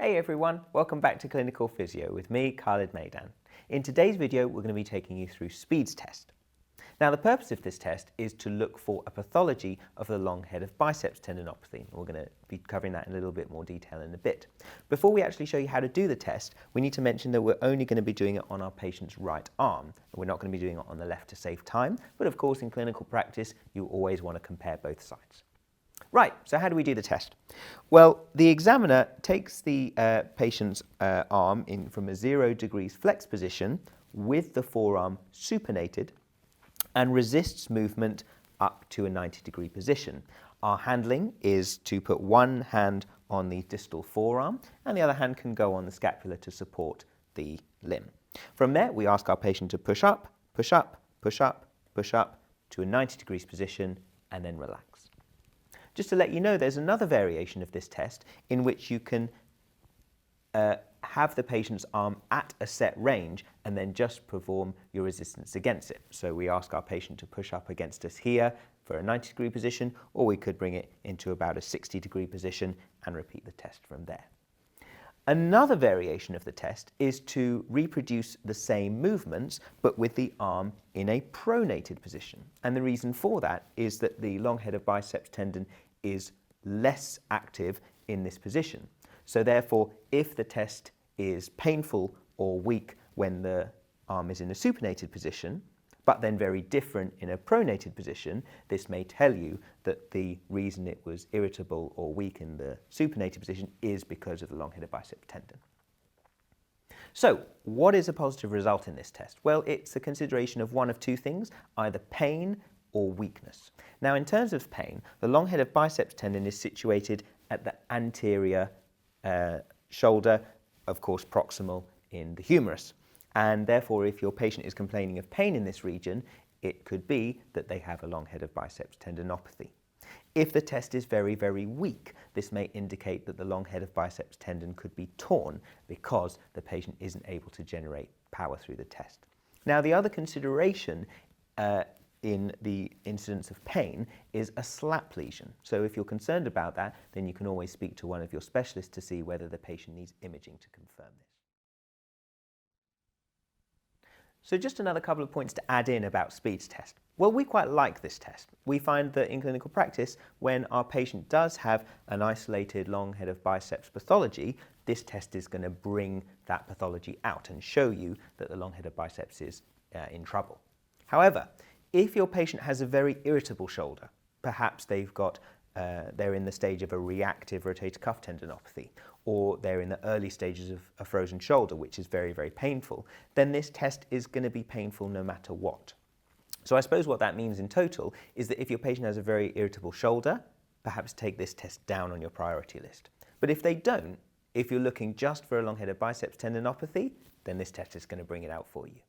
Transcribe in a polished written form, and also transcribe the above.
Hey everyone, welcome back to Clinical Physio with me, Khalid Maidan. In today's video, we're going to be taking you through Speed's test. Now, the purpose of this test is to look for a pathology of the long head of biceps tendinopathy. We're going to be covering that in a little bit more detail in a bit. Before we actually show you how to do the test, we need to mention that we're only going to be doing it on our patient's right arm. We're not going to be doing it on the left to save time, but of course in clinical practice, you always want to compare both sides. Right, so how do we do the test? Well, the examiner takes the patient's arm in from a 0 degrees flex position with the forearm supinated and resists movement up to a 90-degree position. Our handling is to put one hand on the distal forearm and the other hand can go on the scapula to support the limb. From there, we ask our patient to push up, push up, push up, push up to a 90 degrees position and then relax. Just to let you know, there's another variation of this test in which you can have the patient's arm at a set range and then just perform your resistance against it. So we ask our patient to push up against us here for a 90-degree position, or we could bring it into about a 60-degree position and repeat the test from there. Another variation of the test is to reproduce the same movements, but with the arm in a pronated position. And the reason for that is that the long head of biceps tendon is less active in this position. So therefore, if the test is painful or weak when the arm is in a supinated position, but then very different in a pronated position, this may tell you that the reason it was irritable or weak in the supinated position is because of the long head of biceps tendon. So, what is a positive result in this test? Well, it's a consideration of one of two things, either pain or weakness. Now, in terms of pain, the long head of biceps tendon is situated at the anterior shoulder, of course proximal in the humerus. And therefore, if your patient is complaining of pain in this region, it could be that they have a long head of biceps tendinopathy. If the test is very, very weak, this may indicate that the long head of biceps tendon could be torn because the patient isn't able to generate power through the test. Now, the other consideration in the incidence of pain is a slap lesion. So if you're concerned about that, then you can always speak to one of your specialists to see whether the patient needs imaging to confirm this. So just another couple of points to add in about Speed's test. Well, we quite like this test. We find that in clinical practice, when our patient does have an isolated long head of biceps pathology, this test is going to bring that pathology out and show you that the long head of biceps is in trouble. However, if your patient has a very irritable shoulder, perhaps they're in the stage of a reactive rotator cuff tendinopathy, or they're in the early stages of a frozen shoulder, which is very, very painful, then this test is going to be painful no matter what. So I suppose what that means in total is that if your patient has a very irritable shoulder, perhaps take this test down on your priority list. But if they don't, if you're looking just for a long head of biceps tendinopathy, then this test is going to bring it out for you.